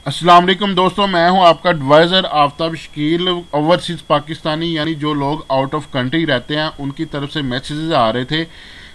अस्सलाम वालेकुम दोस्तों, मैं हूं आपका एडवाइज़र आफ्ताब शकील। ओवरसीज़ पाकिस्तानी यानी जो लोग आउट ऑफ कंट्री रहते हैं उनकी तरफ से मैसेजेस आ रहे थे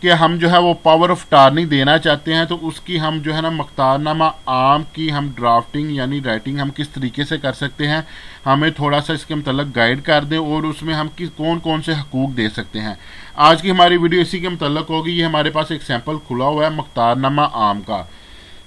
कि हम जो है वो पावर ऑफ टार्नी देना चाहते हैं, तो उसकी हम जो है ना मुख्तारनामा आम की हम ड्राफ्टिंग यानी राइटिंग हम किस तरीके से कर सकते हैं, हमें थोड़ा सा इसके मतलब गाइड कर दें और उसमें हम किस कौन कौन से हकूक़ दे सकते हैं। आज की हमारी वीडियो इसी के मतलब होगी। ये हमारे पास एक सैम्पल खुला हुआ है मुख्तारनामा आम का।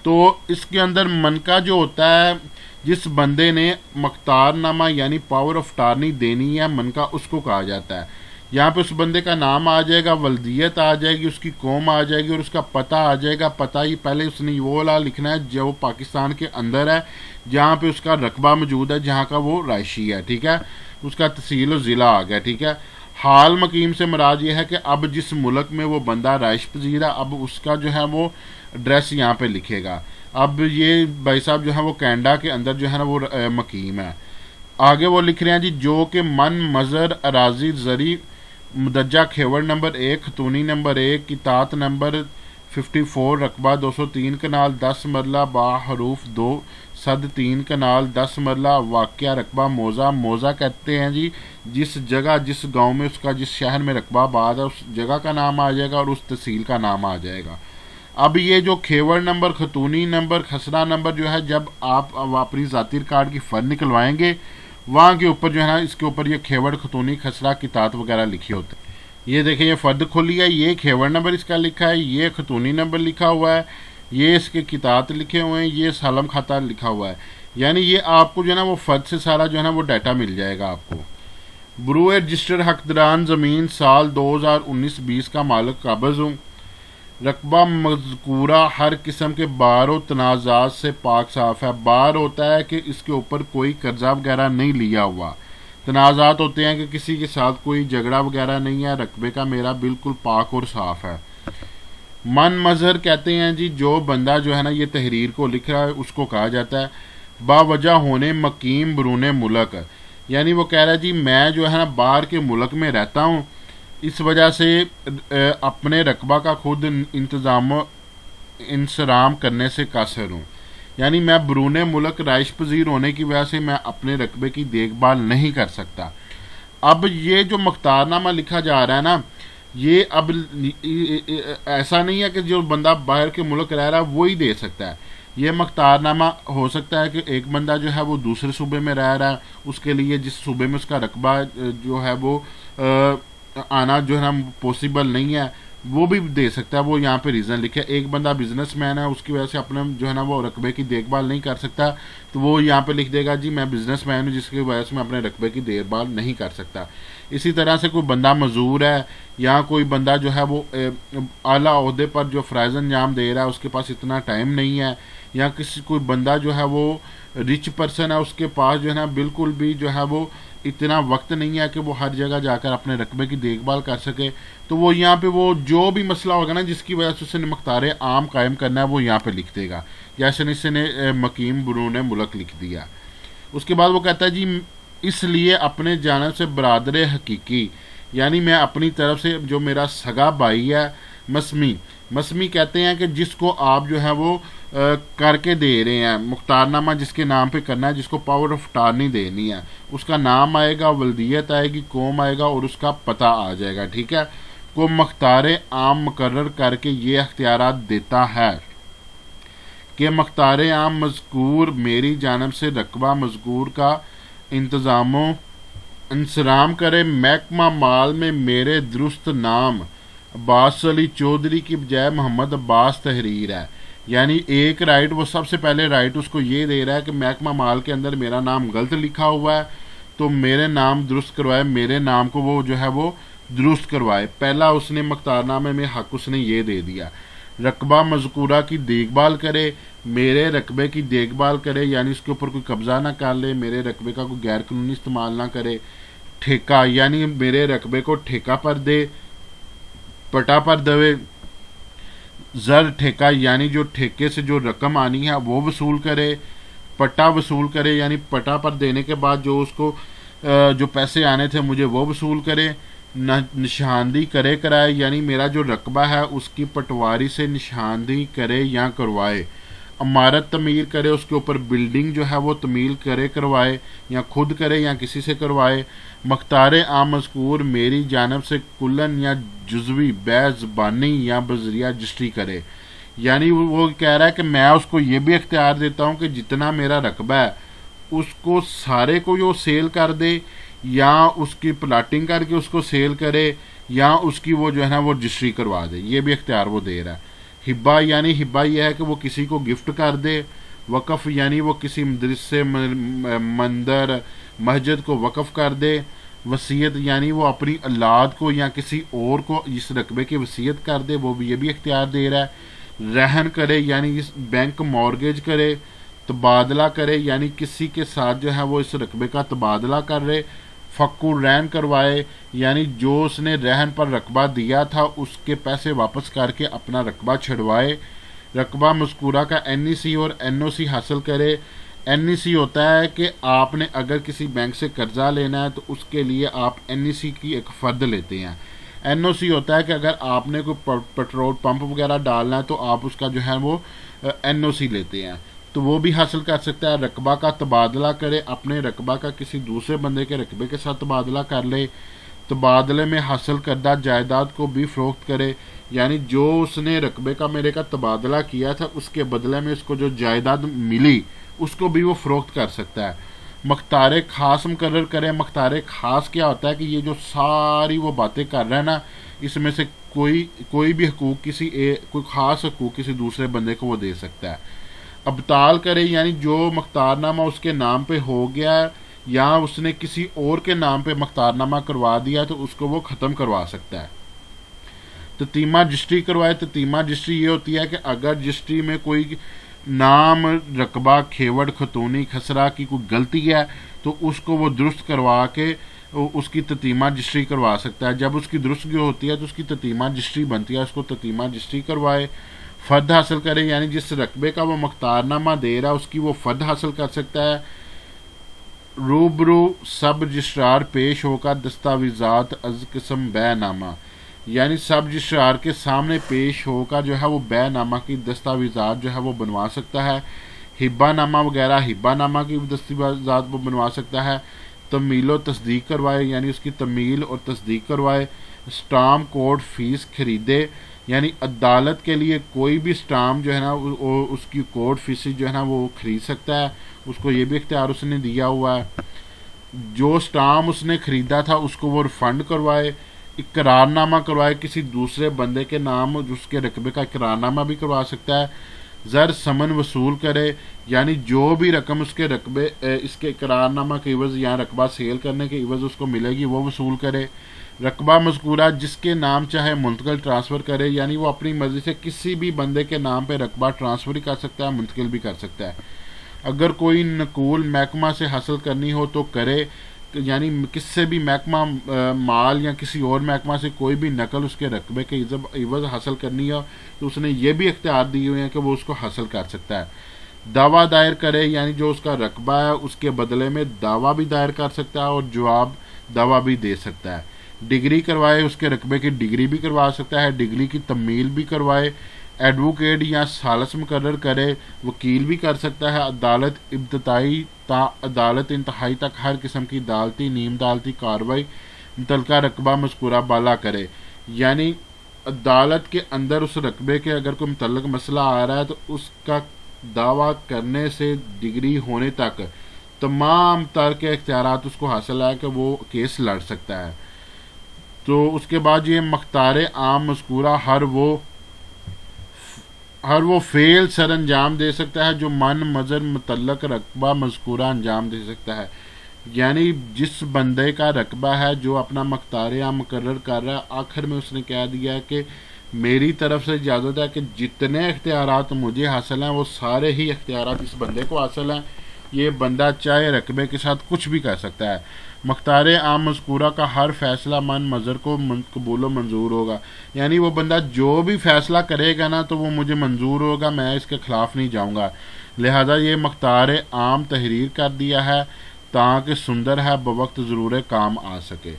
तो इसके अंदर मनका जो होता है, जिस बंदे ने मुख्तारनामा यानी पावर ऑफ टार्नी देनी है मनका, उसको कहा जाता है। यहाँ पे उस बंदे का नाम आ जाएगा, वल्दियत आ जाएगी, उसकी कौम आ जाएगी और उसका पता आ जाएगा। पता ही पहले उसने वो वाला लिखना है जो पाकिस्तान के अंदर है, जहाँ पे उसका रकबा मौजूद है, जहाँ का वो रायशी है। ठीक है, उसका तहसील और ज़िला आ गया। ठीक है, हाल मकीम से मुराद ये है कि अब जिस मुल्क में वो बंदा राइश पजीर है, अब उसका जो है वो एड्रेस यहाँ पे लिखेगा। अब ये भाई साहब जो है वो कनाडा के अंदर जो है ना वो मकीम है। आगे वो लिख रहे हैं जी, जो कि मन मज़र अराजी जरी मुदज्जा खेवड़ नंबर 1, खतूनी नंबर 1, कितात नंबर 54, रकबा 203 कनाल 10 मरला बाहरूफ 2 सद 3 कनाल 10 मरला, वाक़या रकबा मौज़ा। मौज़ा कहते हैं जी जिस जगह जिस गांव में उसका जिस शहर में रकबा आबाद है उस जगह का नाम आ जाएगा और उस तहसील का नाम आ जाएगा। अब ये जो खेवड़ नंबर, खतूनी नंबर, खसरा नंबर जो है, जब आप अपनी ज़ाती कार्ड की फ़र्द निकलवाएंगे वहाँ के ऊपर जो है ना इसके ऊपर ये खेवड़, खतूनी, खसरा, कितात वगैरह लिखे होते हैं। ये देखें, ये फ़र्द खुली है, ये खेवड़ नंबर इसका लिखा है, ये खतूनी नंबर लिखा हुआ है, ये इसके कितात लिखे हुए हैं, ये सालम खाता लिखा हुआ है। यानी ये आपको जो है ना वो फ़र्द से सारा जो है ना वो डाटा मिल जाएगा आपको। ब्रू रजिस्टर्ड हकदारान ज़मीन साल 2019-20 का मालिक काबज़ हूँ। रकबा मज़कूरा हर किस्म के बार और तनाज़ात से पाक साफ है। बार होता है कि इसके ऊपर कोई कर्जा वगैरह नहीं लिया हुआ। तनाज़ात होते हैं कि किसी के साथ कोई झगड़ा वगैरह नहीं है। रकबे का मेरा बिल्कुल पाक और साफ है। मन मज़हर कहते हैं जी जो बंदा जो है ना ये तहरीर को लिख रहा है उसको कहा जाता है। बावजह होने मकीम बरूने मुल्क, यानी वो कह रहा है जी मैं जो है ना बाहर के मुल्क में रहता हूँ, इस वजह से अपने रकबा का खुद इंतज़ाम इंसराम करने से कासर हूँ। यानी मैं बरूने मुल्क राइश पजीर होने की वजह से मैं अपने रकबे की देखभाल नहीं कर सकता। अब ये जो मुख्तारनामा लिखा जा रहा है ना, ये अब ऐसा नहीं है कि जो बंदा बाहर के मुल्क रह रहा है वो ही दे सकता है। ये मुख्तारनामा हो सकता है कि एक बंदा जो है वो दूसरे सूबे में रह रहा है, उसके लिए जिस सूबे में उसका रकबा जो है वो आना जो है ना पॉसिबल नहीं है, वो भी दे सकता है। वो यहाँ पे रीज़न लिखे। एक बंदा बिजनेसमैन है, उसकी वजह से अपने जो है ना वो रकबे की देखभाल नहीं कर सकता, तो वो यहाँ पे लिख देगा जी मैं बिजनेसमैन हूँ जिसकी वजह से मैं अपने रकबे की देखभाल नहीं कर सकता। इसी तरह से कोई बंदा मजदूर है या कोई बंदा जो है वो आला ओहदे पर जो फ़राइज़ अंजाम दे रहा है, उसके पास इतना टाइम नहीं है, या किसी कोई बंदा जो है वो रिच पर्सन है, उसके पास जो है ना बिल्कुल भी जो है वो इतना वक्त नहीं है कि वो हर जगह जाकर अपने रकबे की देखभाल कर सके, तो वो यहाँ पे वो जो भी मसला होगा ना जिसकी वजह से उसने मुख्तार आम कायम करना है वो यहाँ पे लिख देगा। जैसे इसने मकीम बरून मुल्क लिख दिया। उसके बाद वो कहता है जी इसलिए अपने जानिब से बरादर हकीकी, यानी मैं अपनी तरफ से जो मेरा सगा भाई है, मसमी कहते हैं कि जिसको आप जो है वो करके दे रहे हैं, मुख्तारनामा जिसके नाम पे करना है, जिसको पावर ऑफ टार्नी देनी है, उसका नाम आएगा, वल्दियत आएगी, कौम आएगा और उसका पता आ जाएगा। ठीक है, को मुख्तार आम मुकर्रर करके ये अख्तियारात देता है कि मुख्तार आम मज़कूर मेरी जानब से रकबा मज़कूर का इंतज़ामो इंसराम करे। महकमा माल में मेरे दुरुस्त नाम अब्बास अली चौधरी की बजाय मोहम्मद अब्बास तहरीर है। यानी एक राइट वो सबसे पहले राइट उसको ये दे रहा है कि महकमा माल के अंदर मेरा नाम गलत लिखा हुआ है, तो मेरे नाम दुरुस्त करवाए, मेरे नाम को वो जो है वो दुरुस्त करवाए। पहला उसने मुख्तारनामे में हक उसने ये दे दिया। रकबा मज़कूरा की देखभाल करे, मेरे रकबे की देखभाल करे, यानी उसके ऊपर कोई कब्ज़ा ना कर ले, मेरे रकबे का कोई गैर कानूनी इस्तेमाल ना करे। ठेका, यानी मेरे रकबे को ठेका पर दे, पटा पर दे। ज़र ठेका, यानी जो ठेके से जो रकम आनी है वो वसूल करे। पट्टा वसूल करे, यानी पट्टा पर देने के बाद जो उसको जो पैसे आने थे मुझे वो वसूल करे। निशानदी करे कराए, यानी मेरा जो रकबा है उसकी पटवारी से निशानदी करे या करवाए। इमारत तमीर करे, उसके ऊपर बिल्डिंग जो है वो तमील करे करवाए, या खुद करे या किसी से करवाए। मख्तार आम मज़कूर मेरी जानब से कुल्लन या जुज़वी बै ज़बानी या बज़रिया रजिस्ट्री करे। यानी वो कह रहा है कि मैं उसको ये भी इख्तियार देता हूँ कि जितना मेरा रकबा है उसको सारे को वो सेल कर दे, या उसकी प्लाटिंग करके उसको सेल करे, या उसकी वो जो है ना वो रजिस्ट्री करवा दे। ये भी इख्तियार वो दे रहा है। हिब्बा यानी हिब्बा यह है कि वो किसी को गिफ्ट कर दे। वक़फ़ यानी वो किसी मदरसे मंदिर मस्जिद को वक़फ़ कर दे। वसीयत यानी वो अपनी औलाद को या किसी और को इस रकबे की वसीयत कर दे, वो भी ये भी इख्तियार दे रहा है। रहन करे यानी इस बैंक मॉर्गेज करे। तबादला करे यानी किसी के साथ जो है वो इस रकबे का तबादला कर रहे। फ़क्कुर रहन करवाए यानी जो उसने रहन पर रकबा दिया था उसके पैसे वापस करके अपना रकबा छुड़वाए। रकबा मज़कूरा का NEC और NOC हासिल करे। NEC होता है कि आपने अगर किसी बैंक से कर्जा लेना है तो उसके लिए आप NEC की एक फ़र्द लेते हैं। NOC होता है कि अगर आपने कोई पेट्रोल पंप वगैरह डालना है तो आप उसका जो है वो NOC लेते हैं, तो वो भी हासिल कर सकता है। रकबा का तबादला करे, अपने रकबा का किसी दूसरे बंदे के रकबे के साथ तबादला कर ले। तबादले में हासिल करदा जायदाद को भी फ़रोख्त करे, यानी जो उसने रकबे का मेरे का तबादला किया था उसके बदले में उसको जो जायदाद मिली उसको भी वो फ़रोख्त कर सकता है। मख्तार ख़ास मुकर्रर करें। मख्तार ख़ास क्या होता है कि ये जो सारी वो बातें कर रहे हैं ना, इसमें से कोई भी हकूक़ कोई ख़ास हकूक़ किसी दूसरे बंदे को वो दे सकता है। अबताल करे यानी जो मख्तारनामा उसके नाम पे हो गया या उसने किसी और के नाम पे मख्तारनामा करवा दिया तो उसको वो ख़त्म करवा सकता है। ततीमा रजिस्ट्री करवाए। ततीमा रजिस्ट्री ये होती है कि अगर रजिस्ट्री में कोई नाम रकबा खेवड़ खतूनी खसरा की कोई गलती है तो उसको वो दुरुस्त करवा के उसकी ततीमा रजिस्ट्री करवा सकता है। जब उसकी दुरुस्तगी होती है तो उसकी ततीमा रजिस्ट्री बनती है, उसको ततीमा रजिस्ट्री करवाए। फ़र्द हासिल करे यानी जिस रकबे का वो मख्तारनामा दे रहा है उसकी वो फ़र्द हासिल कर सकता है। रूबरू सब रजिस्ट्रार पेश होकर दस्तावेज़ात अज़ किस्म बैनामा यानी सब रजिस्ट्रार के सामने पेश होकर जो है वो बैनामा की दस्तावेज़ात जो है वो बनवा सकता है। हिब्बा नामा वगैरह हिब्बा नामा की दस्तावेज़ात वो बनवा सकता है। तमील तस्दीक करवाए यानी उसकी तमील और तस्दीक करवाए। स्टाम्प कोड फ़ीस खरीदे यानी अदालत के लिए कोई भी स्टाम्प जो है ना उसकी कोर्ट फीस जो है ना वो खरीद सकता है, उसको ये भी इख्तियार उसने दिया हुआ है। जो स्टाम्प उसने ख़रीदा था उसको वो रिफ़ंड करवाए। इकरारनामा करवाए, किसी दूसरे बंदे के नाम उसके रकबे का इकरारनामा भी करवा सकता है। ज़र समन वसूल करे यानी जो भी रकम उसके रकबे इसके इकरारनामा के इवज़ या रकबा सेल करने के इवज़ उसको मिलेगी वो वसूल करे। रकबा मज़कूरा जिसके नाम चाहे मुंतकिल ट्रांसफ़र करे यानी वो अपनी मर्ज़ी से किसी भी बंदे के नाम पे रकबा ट्रांसफ़र ही कर सकता है, मुंतकिल भी कर सकता है। अगर कोई नकूल महकमा से हासिल करनी हो तो करे, यानी किससे भी महकमा माल या किसी और महकमा से कोई भी नकल उसके रकबे के इवज़ हासिल करनी हो तो उसने ये भी इख्तियार दिए हुए हैं कि वो उसको हासिल कर सकता है। दावा दायर करे यानी जो उसका रकबा है उसके बदले में दावा भी दायर कर सकता है और जवाब दावा भी दे सकता है। डिग्री करवाए, उसके रकबे की डिग्री भी करवा सकता है, डिग्री की तमील भी करवाए। एडवोकेट या सालस मुकर्रर करे, वकील भी कर सकता है। अदालत इब्तदाई ता अदालत इंतहाई तक हर किस्म की अदालती नीम अदालती कार्रवाई मुतलका रकबा मज़कूरा बाला करे, यानी अदालत के अंदर उस रकबे के अगर कोई मुतल्लक मसला आ रहा है तो उसका दावा करने से डिग्री होने तक तमाम तरह के इख्तियारात उसको हासिल है कि वो केस लड़ सकता है। तो उसके बाद ये मख्तार आम मज़कूरा हर वो फ़ेल सर अंजाम दे सकता है जो मन मज़र मुतल्लक रकबा मज़कूरा अंजाम दे सकता है, यानी जिस बंदे का रकबा है जो अपना मख्तार आम मुकर्रर कर रहा है आखिर में उसने कह दिया कि मेरी तरफ से इजाज़त है कि जितने इख्तियारात मुझे हासिल हैं वो सारे ही इख्तियारात इस बंदे को हासिल हैं। ये बंदा चाहे रकबे के साथ कुछ भी कर सकता है। मख्तार आम मज़कूरा का हर फैसला मन मज़र को कबूल मंजूर होगा, यानी वो बंदा जो भी फ़ैसला करेगा ना तो वो मुझे मंजूर होगा, मैं इसके ख़िलाफ़ नहीं जाऊँगा। लिहाजा ये मख्तार आम तहरीर कर दिया है ताकि सुंदर है बवक्त ज़रूर काम आ सके।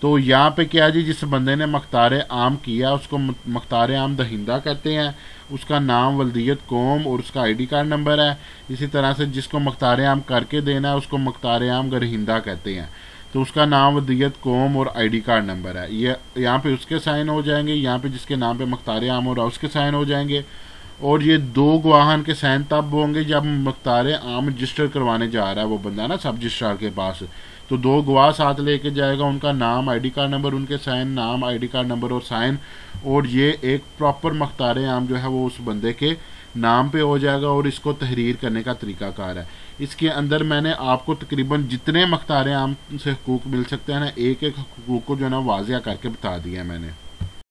तो यहाँ पे क्या जी, जिस बंदे ने मख्तार आम किया उसको मख्तार आम दहिंदा कहते हैं, उसका नाम वल्दियत कौम और उसका आईडी कार्ड नंबर है। इसी तरह से जिसको मख्तार आम करके देना है उसको मख्तार आम गरहिंदा कहते हैं, तो उसका नाम वल्दियत कौम और आईडी कार्ड नंबर है। ये यहाँ पे उसके साइन हो जाएंगे, यहाँ पे जिसके नाम पे मख्तार आम हो रहा है उसके साइन हो जाएंगे। और ये दो गवाहन के साइन तब होंगे जब मख्तार आम रजिस्टर करवाने जा रहा है वो बंदा ना सब रजिस्ट्रार के पास, तो दो गवाह साथ लेके जाएगा, उनका नाम आईडी कार्ड नंबर, उनके साइन, नाम आईडी कार्ड नंबर और साइन, और ये एक प्रॉपर मख्तार आम जो है वो उस बंदे के नाम पे हो जाएगा। और इसको तहरीर करने का तरीकाकार है, इसके अंदर मैंने आपको तकरीबन जितने मख्तार आम से हकूक़ मिल सकते हैं ना, एक एक हकूक़ को जो है ना वाज़िया करके बता दिया है मैंने।